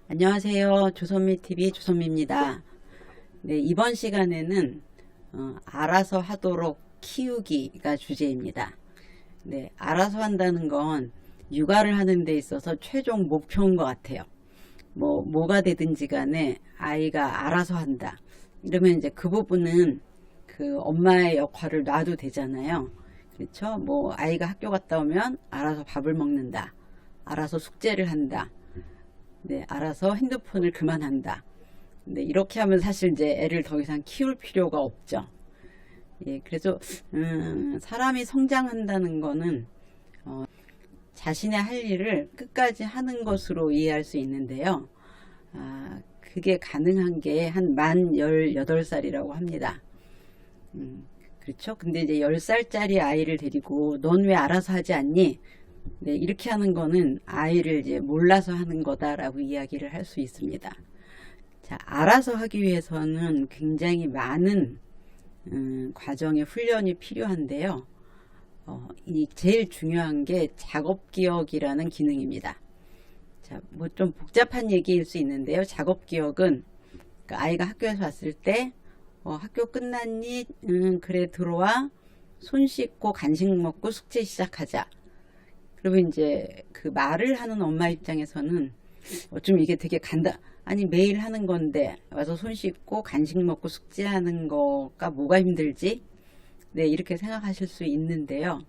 안녕하세요. 조선미TV 조선미입니다. 네, 이번 시간에는 알아서 하도록 키우기가 주제입니다. 네, 알아서 한다는 건 육아를 하는 데 있어서 최종 목표인 것 같아요. 뭐가 되든지 간에 아이가 알아서 한다. 이러면 이제 그 부분은 그 엄마의 역할을 놔도 되잖아요. 그렇죠? 아이가 학교 갔다 오면 알아서 밥을 먹는다. 알아서 숙제를 한다. 네, 알아서 핸드폰을 그만한다. 네, 이렇게 하면 사실 이제 애를 더 이상 키울 필요가 없죠. 예, 그래서 사람이 성장한다는 거는 자신의 할 일을 끝까지 하는 것으로 이해할 수 있는데요. 그게 가능한 게 한 만 18살이라고 합니다. 그렇죠? 근데 이제 10살짜리 아이를 데리고 넌 왜 알아서 하지 않니? 네, 이렇게 하는 거는 아이를 이제 몰라서 하는 거다라고 이야기를 할 수 있습니다. 자, 알아서 하기 위해서는 굉장히 많은 과정의 훈련이 필요한데요. 이 제일 중요한 게 작업기억이라는 기능입니다. 자, 좀 복잡한 얘기일 수 있는데요. 작업기억은 그러니까 아이가 학교에서 왔을 때 학교 끝났니? 그래 들어와. 손 씻고 간식 먹고 숙제 시작하자. 그리고 이제 그 말을 하는 엄마 입장에서는 좀 이게 되게 아니 매일 하는 건데 와서 손 씻고 간식 먹고 숙제하는 거가 뭐가 힘들지? 네, 이렇게 생각하실 수 있는데요.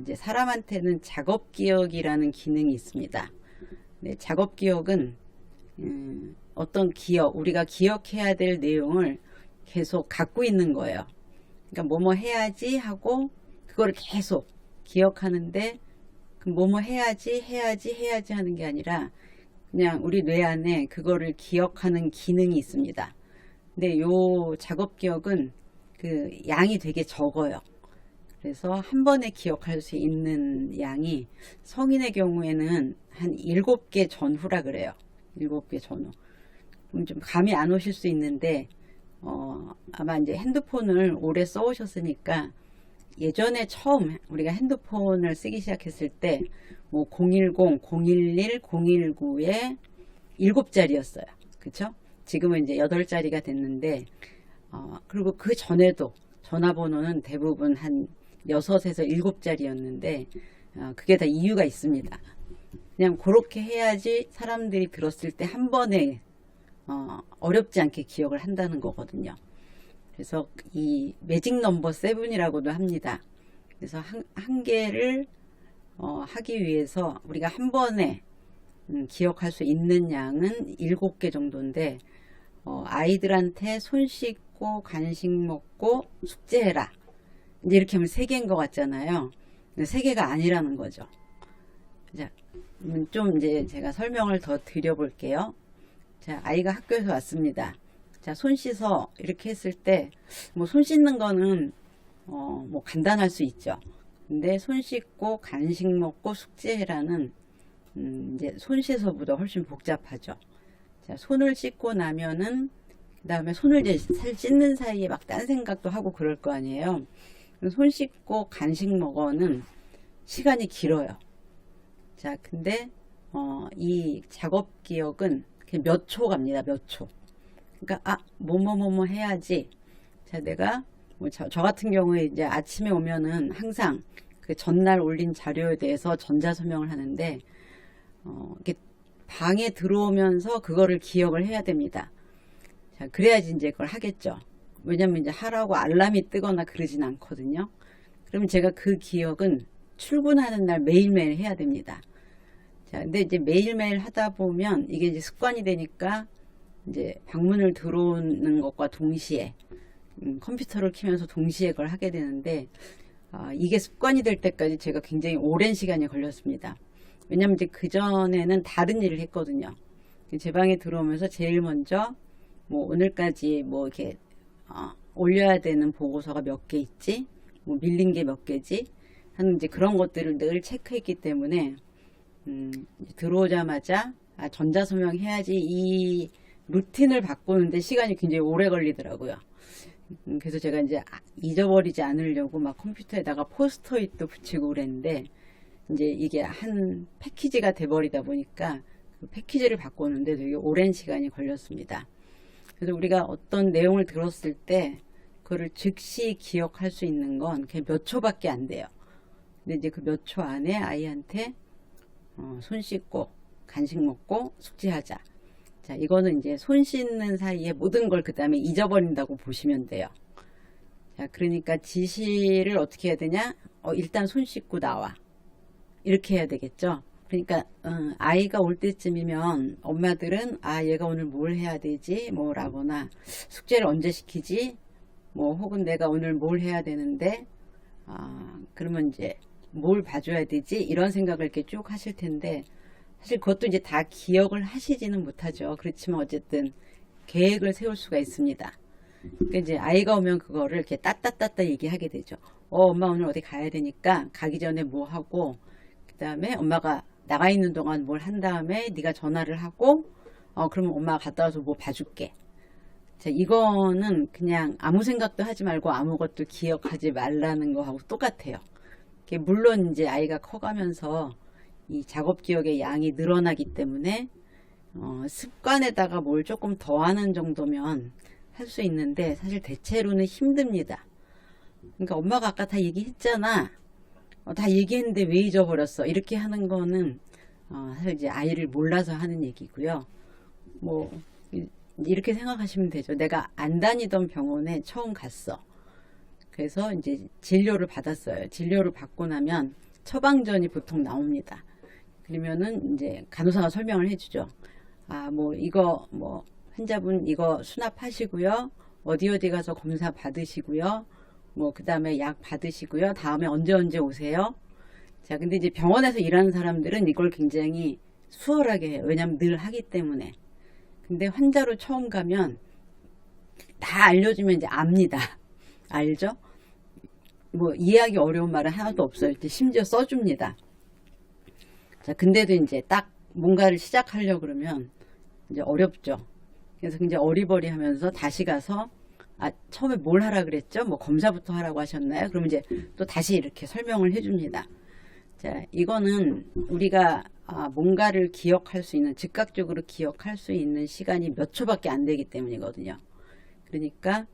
이제 사람한테는 작업기억이라는 기능이 있습니다. 네, 작업기억은 어떤 우리가 기억해야 될 내용을 계속 갖고 있는 거예요. 그러니까 뭐뭐 해야지 하고 그거를 계속 기억하는데 뭐뭐 해야지 하는 게 아니라 그냥 우리 뇌 안에 그거를 기억하는 기능이 있습니다. 근데 요 작업 기억은 그 양이 되게 적어요. 그래서 한 번에 기억할 수 있는 양이 성인의 경우에는 한 7개 전후라 그래요. 7개 전후. 그럼 좀 감이 안 오실 수 있는데 아마 이제 핸드폰을 오래 써오셨으니까 예전에 처음 우리가 핸드폰을 쓰기 시작했을 때 010, 011, 019에 7자리였어요. 그쵸? 지금은 이제 8자리가 됐는데 그리고 그 전에도 전화번호는 대부분 한 6에서 7자리였는데 그게 다 이유가 있습니다. 그냥 그렇게 해야지 사람들이 들었을 때 한 번에 어렵지 않게 기억을 한다는 거거든요. 그래서 이 매직 넘버 7이라고도 합니다. 그래서 한 개를 하기 위해서 우리가 한 번에 기억할 수 있는 양은 7개 정도인데 아이들한테 손 씻고 간식 먹고 숙제해라. 이제 이렇게 하면 3개인 것 같잖아요. 근데 3개가 아니라는 거죠. 자, 좀 이제 제가 설명을 더 드려볼게요. 자, 아이가 학교에서 왔습니다. 자, 손 씻어 이렇게 했을 때 손 씻는 거는 간단할 수 있죠. 근데 손 씻고 간식 먹고 숙제해라는 이제 손 씻어보다 훨씬 복잡하죠. 자, 손을 씻고 나면은 그 다음에 손을 이제 씻는 사이에 막 딴 생각도 하고 그럴 거 아니에요. 손 씻고 간식 먹어는 시간이 길어요. 자, 근데 이 작업 기억은 몇 초 갑니다. 몇 초. 그러니까 뭐뭐 해야지. 자, 내가 저 같은 경우에 이제 아침에 오면은 항상 그 전날 올린 자료에 대해서 전자서명을 하는데 이렇게 방에 들어오면서 그거를 기억을 해야 됩니다. 자, 그래야지 이제 그걸 하겠죠. 왜냐면 이제 하라고 알람이 뜨거나 그러진 않거든요. 그러면 제가 그 기억은 출근하는 날 매일매일 해야 됩니다. 자, 근데 이제 매일매일 하다 보면 이게 이제 습관이 되니까 이제 방문을 들어오는 것과 동시에 컴퓨터를 켜면서 동시에 그걸 하게 되는데 이게 습관이 될 때까지 제가 굉장히 오랜 시간이 걸렸습니다. 왜냐면 이제 그전에는 다른 일을 했거든요. 제 방에 들어오면서 제일 먼저 오늘까지 이렇게 올려야 되는 보고서가 몇 개 있지, 밀린 게 몇 개지 하는 이제 그런 것들을 늘 체크했기 때문에 들어오자마자 전자서명 해야지 이 루틴을 바꾸는데 시간이 굉장히 오래 걸리더라고요. 그래서 제가 이제 잊어버리지 않으려고 막 컴퓨터에다가 포스터잇도 붙이고 그랬는데 이제 이게 한 패키지가 돼버리다 보니까 패키지를 바꾸는데 되게 오랜 시간이 걸렸습니다. 그래서 우리가 어떤 내용을 들었을 때 그거를 즉시 기억할 수 있는 건 그냥 몇 초밖에 안 돼요. 근데 이제 그 몇 초 안에 아이한테 손 씻고 간식 먹고 숙제하자. 자, 이거는 이제 손 씻는 사이에 모든 걸 그 다음에 잊어버린다고 보시면 돼요. 자, 그러니까 지시를 어떻게 해야 되냐? 일단 손 씻고 나와. 이렇게 해야 되겠죠. 그러니까 아이가 올 때쯤이면 엄마들은 얘가 오늘 뭘 해야 되지? 뭐라거나 숙제를 언제 시키지? 뭐 혹은 내가 오늘 뭘 해야 되는데 그러면 이제 뭘 봐줘야 되지? 이런 생각을 이렇게 쭉 하실 텐데 사실 그것도 이제 다 기억을 하시지는 못하죠. 그렇지만 어쨌든 계획을 세울 수가 있습니다. 그러니까 이제 아이가 오면 그거를 이렇게 따따따따 얘기하게 되죠. 엄마 오늘 어디 가야 되니까 가기 전에 뭐 하고 그 다음에 엄마가 나가 있는 동안 뭘 한 다음에 네가 전화를 하고 그러면 엄마가 갔다 와서 뭐 봐줄게. 자, 이거는 그냥 아무 생각도 하지 말고 아무것도 기억하지 말라는 거하고 똑같아요. 물론 이제 아이가 커가면서 이 작업 기억의 양이 늘어나기 때문에 습관에다가 뭘 조금 더하는 정도면 할 수 있는데 사실 대체로는 힘듭니다. 그러니까 엄마가 아까 다 얘기했잖아. 다 얘기했는데 왜 잊어버렸어? 이렇게 하는 거는 사실 이제 아이를 몰라서 하는 얘기고요. 뭐 이렇게 생각하시면 되죠. 내가 안 다니던 병원에 처음 갔어. 그래서 이제 진료를 받았어요. 진료를 받고 나면 처방전이 보통 나옵니다. 그러면은 이제 간호사가 설명을 해주죠. 뭐 이거 뭐 환자분 이거 수납하시고요. 어디 가서 검사 받으시고요. 뭐 그 다음에 약 받으시고요. 다음에 언제 오세요. 자, 근데 이제 병원에서 일하는 사람들은 이걸 굉장히 수월하게 해요. 왜냐면 늘 하기 때문에. 근데 환자로 처음 가면 다 알려주면 이제 압니다. 알죠? 뭐 이해하기 어려운 말은 하나도 없어요. 심지어 써줍니다. 자, 근데도 이제 딱 뭔가를 시작하려고 그러면 이제 어렵죠. 그래서 굉장히 어리버리하면서 다시 가서 처음에 뭘 하라 그랬죠? 뭐 검사부터 하라고 하셨나요? 그럼 이제 또 다시 이렇게 설명을 해줍니다. 자, 이거는 우리가 뭔가를 기억할 수 있는, 즉각적으로 기억할 수 있는 시간이 몇 초밖에 안 되기 때문이거든요. 그러니까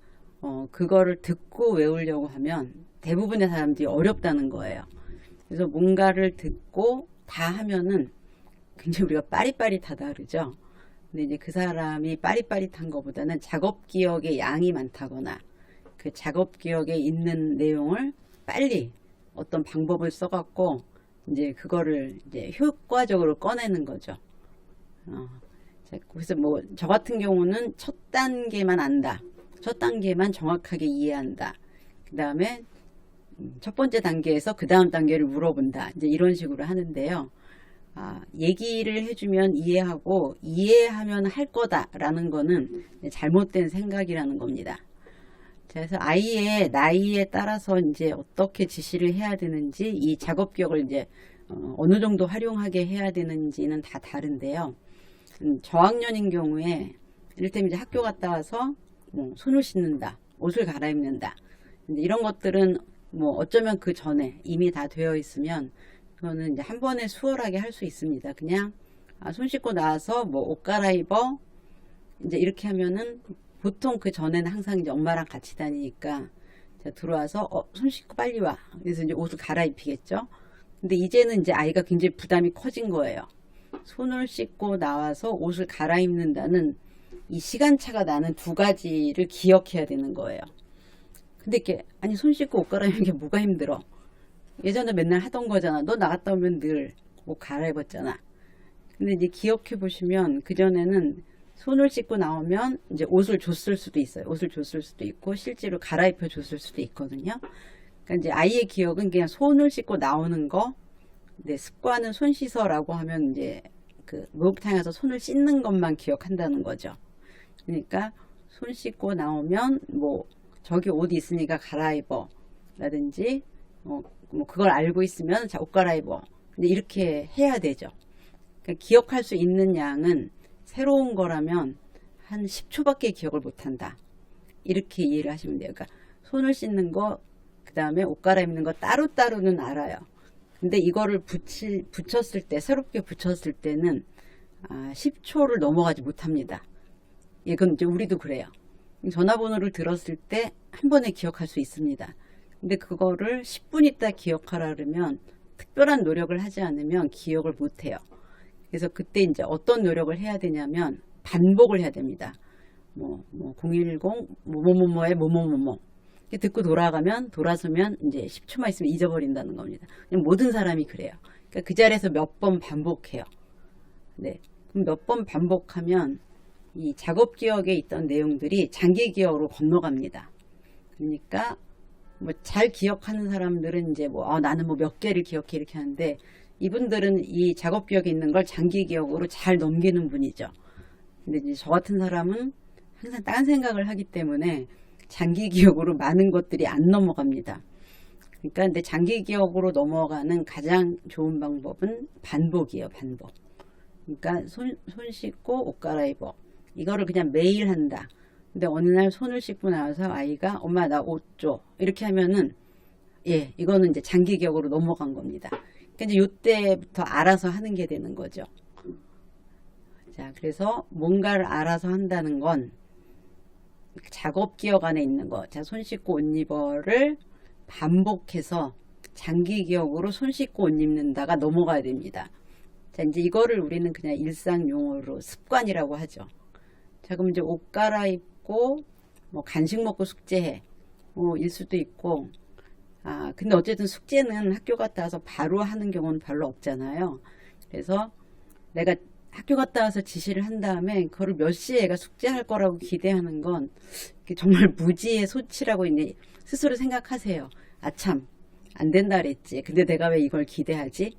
그거를 듣고 외우려고 하면 대부분의 사람들이 어렵다는 거예요. 그래서 뭔가를 듣고 다 하면은 굉장히 우리가 빠릿빠릿하다 그러죠. 근데 이제 그 사람이 빠릿빠릿한 것보다는 작업 기억의 양이 많다거나 그 작업 기억에 있는 내용을 빨리 어떤 방법을 써갖고 이제 그거를 이제 효과적으로 꺼내는 거죠. 그래서 뭐 저 같은 경우는 첫 단계만 안다. 첫 단계만 정확하게 이해한다. 그 다음에 첫 번째 단계에서 그 다음 단계를 물어본다. 이제 이런 식으로 하는데요. 얘기를 해주면 이해하고 이해하면 할 거다라는 거는 잘못된 생각이라는 겁니다. 자, 그래서 아이의 나이에 따라서 이제 어떻게 지시를 해야 되는지 이 작업 기억을 이제 어느 정도 활용하게 해야 되는지는 다 다른데요. 저학년인 경우에 이를테면 이제 학교 갔다 와서 뭐 손을 씻는다, 옷을 갈아입는다. 이런 것들은 뭐 어쩌면 그 전에 이미 다 되어 있으면 그거는 이제 한 번에 수월하게 할 수 있습니다. 그냥 손 씻고 나와서 뭐 옷 갈아입어 이제 이렇게 하면은 보통 그 전에는 항상 이제 엄마랑 같이 다니니까 자, 들어와서 손 씻고 빨리 와. 그래서 이제 옷을 갈아입히겠죠. 근데 이제는 이제 아이가 굉장히 부담이 커진 거예요. 손을 씻고 나와서 옷을 갈아입는다는 이 시간차가 나는 두 가지를 기억해야 되는 거예요. 근데 이렇게 아니 손 씻고 옷 갈아입는 게 뭐가 힘들어? 예전에 맨날 하던 거잖아. 너 나갔다 오면 늘 옷 갈아입었잖아. 근데 이제 기억해 보시면 그전에는 손을 씻고 나오면 이제 옷을 줬을 수도 있어요. 옷을 줬을 수도 있고 실제로 갈아입혀 줬을 수도 있거든요. 그러니까 이제 아이의 기억은 그냥 손을 씻고 나오는 거. 네, 습관은 손 씻어라고 하면 이제 그 목욕탕에서 손을 씻는 것만 기억한다는 거죠. 그러니까 손 씻고 나오면 뭐 저기 옷 있으니까 갈아입어 라든지 뭐 그걸 알고 있으면 자, 옷 갈아입어. 근데 이렇게 해야 되죠. 그러니까 기억할 수 있는 양은 새로운 거라면 한 10초밖에 기억을 못한다. 이렇게 이해를 하시면 돼요. 그러니까 손을 씻는 거, 그 다음에 옷 갈아입는 거 따로따로는 알아요. 근데 이거를 붙였을 때, 새롭게 붙였을 때는 10초를 넘어가지 못합니다. 이건 이제 우리도 그래요. 전화번호를 들었을 때 한 번에 기억할 수 있습니다. 근데 그거를 10분 있다 기억하라 그러면 특별한 노력을 하지 않으면 기억을 못 해요. 그래서 그때 이제 어떤 노력을 해야 되냐면 반복을 해야 됩니다. 010 뭐뭐뭐의 뭐뭐뭐뭐 듣고 돌아서면 이제 10초만 있으면 잊어버린다는 겁니다. 그냥 모든 사람이 그래요. 그러니까 그 자리에서 몇 번 반복해요. 네, 그럼 몇 번 반복하면 이 작업 기억에 있던 내용들이 장기 기억으로 건너갑니다. 그러니까 뭐 잘 기억하는 사람들은 이제 나는 몇 개를 기억해 이렇게 하는데, 이분들은 이 작업 기억에 있는 걸 장기 기억으로 잘 넘기는 분이죠. 근데 이제 저 같은 사람은 항상 딴 생각을 하기 때문에 장기 기억으로 많은 것들이 안 넘어갑니다. 그러니까 근데 장기 기억으로 넘어가는 가장 좋은 방법은 반복이에요. 반복. 그러니까 손 씻고 옷 갈아입어. 이거를 그냥 매일 한다. 근데 어느 날 손을 씻고 나와서 아이가 엄마 나 옷 줘 이렇게 하면은 이거는 이제 장기 기억으로 넘어간 겁니다. 그러니까 이제 요때부터 알아서 하는 게 되는 거죠. 자, 그래서 뭔가를 알아서 한다는 건 작업 기억 안에 있는 거. 자, 손 씻고 옷 입어를 반복해서 장기 기억으로 손 씻고 옷 입는다가 넘어가야 됩니다. 자, 이제 이거를 우리는 그냥 일상 용어로 습관이라고 하죠. 자, 그럼 이제 옷 갈아입고 간식 먹고 숙제해 일 수도 있고, 근데 어쨌든 숙제는 학교 갔다 와서 바로 하는 경우는 별로 없잖아요. 그래서 내가 학교 갔다 와서 지시를 한 다음에 그거를 몇 시에 애가 숙제할 거라고 기대하는 건 정말 무지의 소치라고 이제 스스로 생각하세요. 참 안 된다 그랬지. 근데 내가 왜 이걸 기대하지?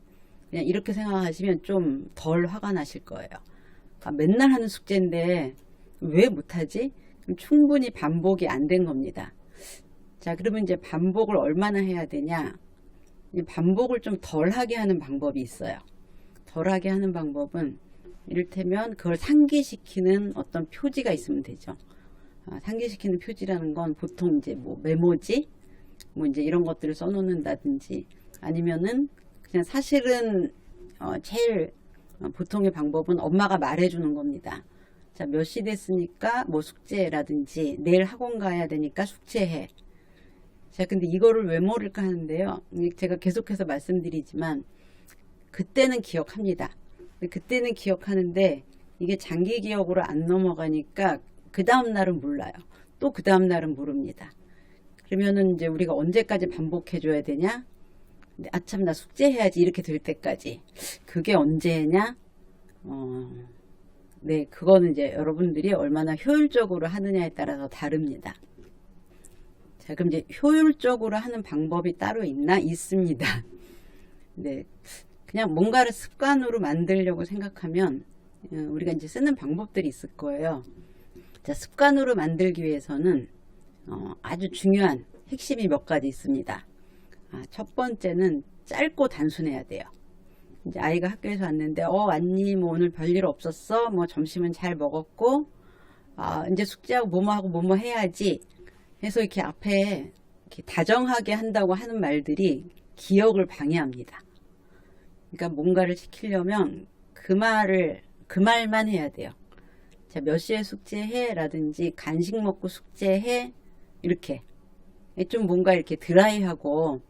그냥 이렇게 생각하시면 좀 덜 화가 나실 거예요. 맨날 하는 숙제인데 왜 못하지? 그럼 충분히 반복이 안 된 겁니다. 자, 그러면 이제 반복을 얼마나 해야 되냐? 반복을 좀 덜하게 하는 방법이 있어요. 덜하게 하는 방법은 이를테면 그걸 상기시키는 어떤 표지가 있으면 되죠. 상기시키는 표지라는 건 보통 이제 메모지, 이제 이런 것들을 써놓는다든지, 아니면은 그냥 사실은 제일 보통의 방법은 엄마가 말해주는 겁니다. 자, 몇 시 됐으니까 숙제라든지 내일 학원 가야 되니까 숙제해. 자, 근데 이거를 왜 모를까 하는데요. 제가 계속해서 말씀드리지만 그때는 기억합니다. 그때는 기억하는데 이게 장기 기억으로 안 넘어가니까 그 다음 날은 몰라요. 또 그 다음 날은 모릅니다. 그러면은 이제 우리가 언제까지 반복해 줘야 되냐? 참 나 숙제해야지 이렇게 될 때까지. 그게 언제냐? 네, 그거는 이제 여러분들이 얼마나 효율적으로 하느냐에 따라서 다릅니다. 자, 그럼 이제 효율적으로 하는 방법이 따로 있나? 있습니다. 네, 그냥 뭔가를 습관으로 만들려고 생각하면 우리가 이제 쓰는 방법들이 있을 거예요. 자, 습관으로 만들기 위해서는 아주 중요한 핵심이 몇 가지 있습니다. 첫 번째는 짧고 단순해야 돼요. 이제 아이가 학교에서 왔는데 왔니? 오늘 별일 없었어? 점심은 잘 먹었고, 이제 숙제하고 뭐뭐 하고 뭐뭐 해야지 해서 이렇게 앞에 이렇게 다정하게 한다고 하는 말들이 기억을 방해합니다. 그러니까 뭔가를 시키려면 그 말만 해야 돼요. 자, 몇 시에 숙제해? 라든지 간식 먹고 숙제해? 이렇게 좀 뭔가 이렇게 드라이하고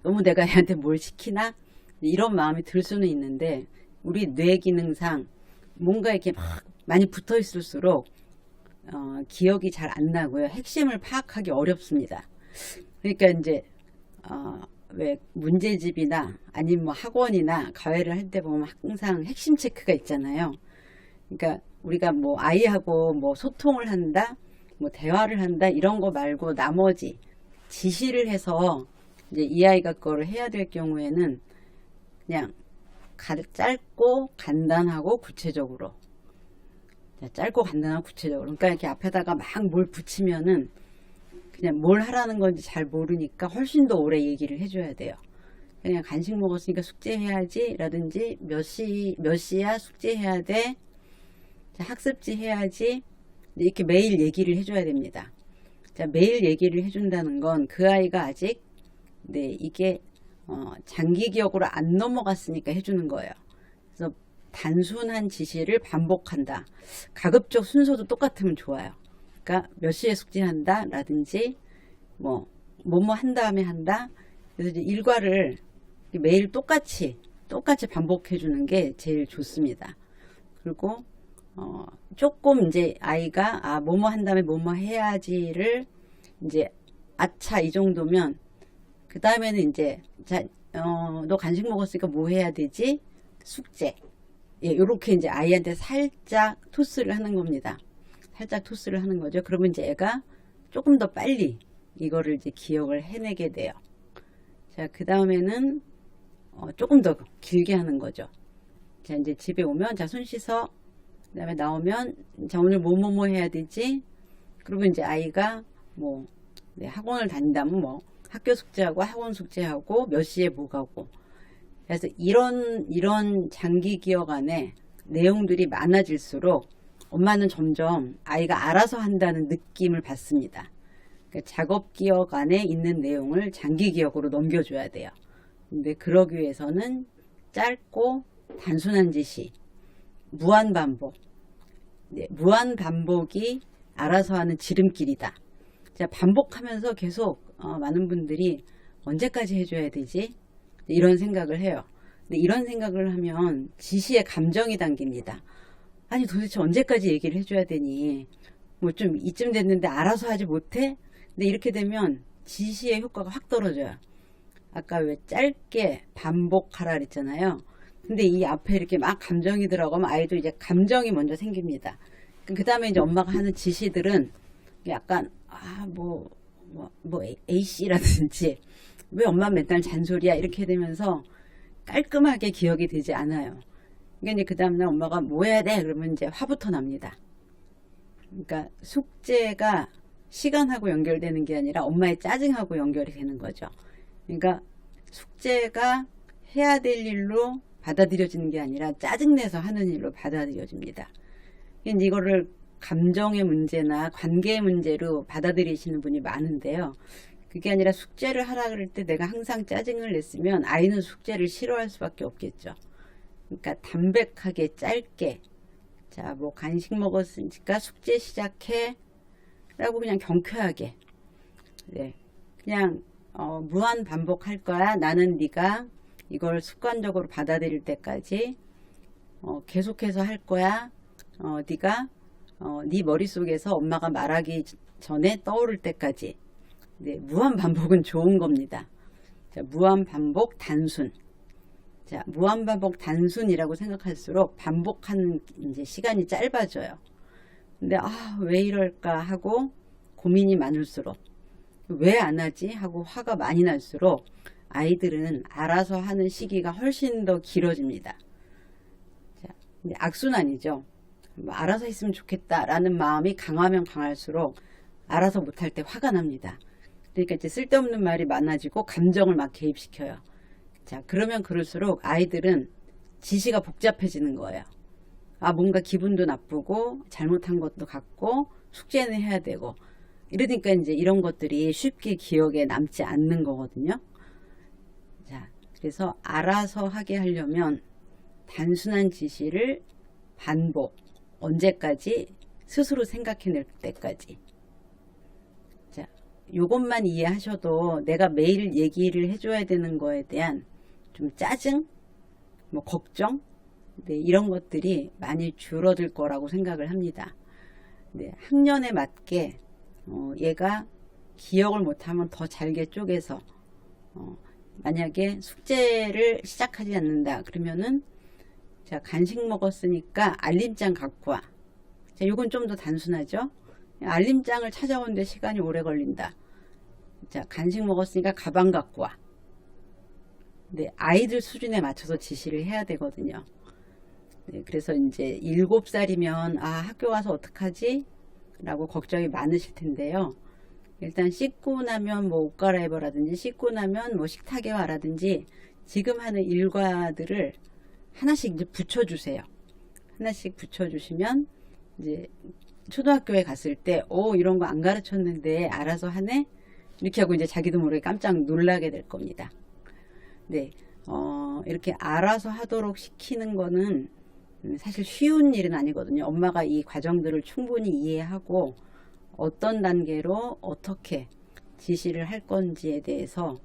너무 내가 얘한테 뭘 시키나? 이런 마음이 들 수는 있는데 우리 뇌 기능상 뭔가 이렇게 막 많이 붙어 있을수록 기억이 잘 안 나고요. 핵심을 파악하기 어렵습니다. 그러니까 이제 왜 문제집이나 아니면 학원이나 과외를 할 때 보면 항상 핵심 체크가 있잖아요. 그러니까 우리가 아이하고 소통을 한다, 대화를 한다 이런 거 말고 나머지 지시를 해서 이제 이 아이가 그거를 해야 될 경우에는 그냥 짧고 간단하고 구체적으로. 짧고 간단하고 구체적으로. 그러니까 이렇게 앞에다가 막 뭘 붙이면은 그냥 뭘 하라는 건지 잘 모르니까 훨씬 더 오래 얘기를 해줘야 돼요. 그냥 간식 먹었으니까 숙제해야지 라든지 몇 시야 숙제해야 돼. 자, 학습지 해야지. 이렇게 매일 얘기를 해줘야 됩니다. 자, 매일 얘기를 해준다는 건 그 아이가 아직 이게 장기 기억으로 안 넘어갔으니까 해주는 거예요. 그래서 단순한 지시를 반복한다. 가급적 순서도 똑같으면 좋아요. 그러니까 몇 시에 숙제한다 라든지 뭐뭐 한 다음에 한다. 그래서 이제 일과를 매일 똑같이 반복해 주는 게 제일 좋습니다. 그리고 조금 이제 아이가 뭐뭐 한 다음에 뭐뭐 해야지를 이제 아차 이 정도면 그 다음에는 이제 너 간식 먹었으니까 뭐 해야 되지? 숙제. 예, 요렇게 이제 아이한테 살짝 토스를 하는 겁니다. 살짝 토스를 하는 거죠. 그러면 이제 애가 조금 더 빨리 이거를 이제 기억을 해내게 돼요. 자, 그 다음에는 조금 더 길게 하는 거죠. 자, 이제 집에 오면 자, 손 씻어. 그 다음에 나오면 자, 오늘 뭐뭐뭐 해야 되지? 그러면 이제 아이가 네, 학원을 다닌다면 학교 숙제하고 학원 숙제하고 몇 시에 뭐 가고. 그래서 이런 장기 기억 안에 내용들이 많아질수록 엄마는 점점 아이가 알아서 한다는 느낌을 받습니다. 그러니까 작업 기억 안에 있는 내용을 장기 기억으로 넘겨줘야 돼요. 근데 그러기 위해서는 짧고 단순한 지시, 무한 반복. 네, 무한 반복이 알아서 하는 지름길이다. 자, 반복하면서 계속 많은 분들이 언제까지 해줘야 되지? 이런 생각을 해요. 근데 이런 생각을 하면 지시에 감정이 담깁니다. 아니 도대체 언제까지 얘기를 해줘야 되니? 좀 이쯤 됐는데 알아서 하지 못해? 근데 이렇게 되면 지시의 효과가 확 떨어져요. 아까 왜 짧게 반복하라 그랬잖아요. 근데 이 앞에 이렇게 막 감정이 들어가면 아이도 이제 감정이 먼저 생깁니다. 그 다음에 이제 엄마가 하는 지시들은 약간 A씨라든지 왜 엄마 맨날 잔소리야 이렇게 되면서 깔끔하게 기억이 되지 않아요. 그러니까 이제 그 다음날 엄마가 뭐 해야 돼? 그러면 이제 화부터 납니다. 그러니까 숙제가 시간하고 연결되는 게 아니라 엄마의 짜증하고 연결이 되는 거죠. 그러니까 숙제가 해야 될 일로 받아들여지는 게 아니라 짜증내서 하는 일로 받아들여집니다. 그러니까 이거를 감정의 문제나 관계의 문제로 받아들이시는 분이 많은데요. 그게 아니라 숙제를 하라 그럴 때 내가 항상 짜증을 냈으면 아이는 숙제를 싫어할 수밖에 없겠죠. 그러니까 담백하게 짧게 자, 간식 먹었으니까 숙제 시작해 라고 그냥 경쾌하게 네, 그냥 무한 반복할 거야. 나는 네가 이걸 습관적으로 받아들일 때까지 계속해서 할 거야. 네가 네 머릿속에서 엄마가 말하기 전에 떠오를 때까지. 네, 무한 반복은 좋은 겁니다. 자, 무한 반복 단순. 자, 무한 반복 단순이라고 생각할수록 반복하는 이제 시간이 짧아져요. 근데 왜 이럴까 하고 고민이 많을수록 왜 안 하지 하고 화가 많이 날수록 아이들은 알아서 하는 시기가 훨씬 더 길어집니다. 자, 이제 악순환이죠. 알아서 했으면 좋겠다라는 마음이 강하면 강할수록 알아서 못할 때 화가 납니다. 그러니까 이제 쓸데없는 말이 많아지고 감정을 막 개입시켜요. 자, 그러면 그럴수록 아이들은 지시가 복잡해지는 거예요. 뭔가 기분도 나쁘고 잘못한 것도 같고 숙제는 해야 되고 이러니까 이제 이런 것들이 쉽게 기억에 남지 않는 거거든요. 자, 그래서 알아서 하게 하려면 단순한 지시를 반복, 언제까지? 스스로 생각해낼 때까지. 자, 요것만 이해하셔도 내가 매일 얘기를 해줘야 되는 거에 대한 좀 짜증, 걱정, 네, 이런 것들이 많이 줄어들 거라고 생각을 합니다. 네, 학년에 맞게 얘가 기억을 못하면 더 잘게 쪼개서 만약에 숙제를 시작하지 않는다 그러면은 자, 간식 먹었으니까 알림장 갖고 와. 자, 요건 좀 더 단순하죠. 알림장을 찾아오는데 시간이 오래 걸린다. 자, 간식 먹었으니까 가방 갖고 와. 네, 아이들 수준에 맞춰서 지시를 해야 되거든요. 네, 그래서 이제 7살이면 학교 가서 어떡하지? 라고 걱정이 많으실 텐데요. 일단 씻고 나면 옷 갈아입어라든지 씻고 나면 식탁에 와라든지 지금 하는 일과들을 하나씩 이제 붙여주세요. 하나씩 붙여주시면 이제 초등학교에 갔을 때 이런 거 안 가르쳤는데 알아서 하네? 이렇게 하고 이제 자기도 모르게 깜짝 놀라게 될 겁니다. 네, 이렇게 알아서 하도록 시키는 거는 사실 쉬운 일은 아니거든요. 엄마가 이 과정들을 충분히 이해하고 어떤 단계로 어떻게 지시를 할 건지에 대해서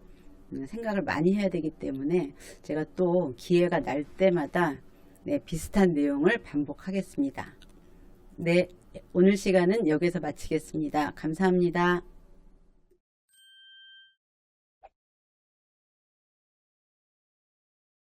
생각을 많이 해야 되기 때문에 제가 또 기회가 날 때마다 네, 비슷한 내용을 반복하겠습니다. 네, 오늘 시간은 여기서 마치겠습니다. 감사합니다.